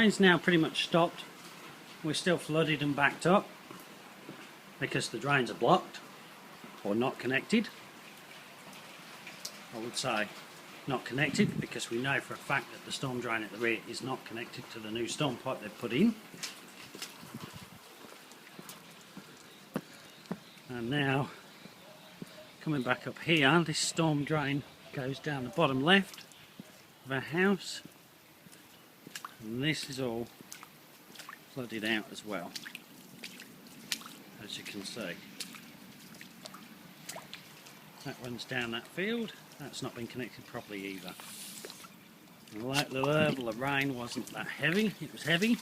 rain's now pretty much stopped. We're still flooded and backed up because the drains are blocked or not connected. I would say not connected because we know for a fact that the storm drain at the rear is not connected to the new storm pipe they've put in. And now coming back up here, this storm drain goes down the bottom left of our house, and this is all flooded out as well, as you can see. That runs down that field. That's not been connected properly either. And the level of rain wasn't that heavy. It was heavy,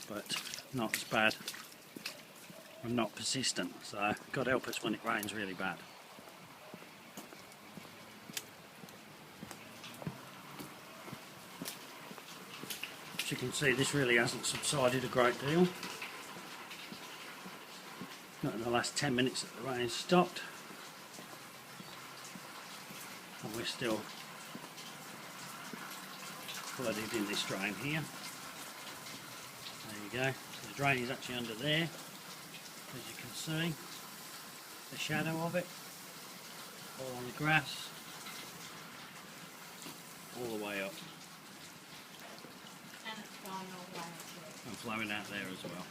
but not as bad and not persistent. So God help us when it rains really bad. As you can see, this really hasn't subsided a great deal. Not in the last 10 minutes that the rain stopped. And we're still flooded in this drain here. There you go. So the drain is actually under there, as you can see. The shadow of it, all on the grass, all the way up. And it's flowing all the way up there. And flowing out there as well.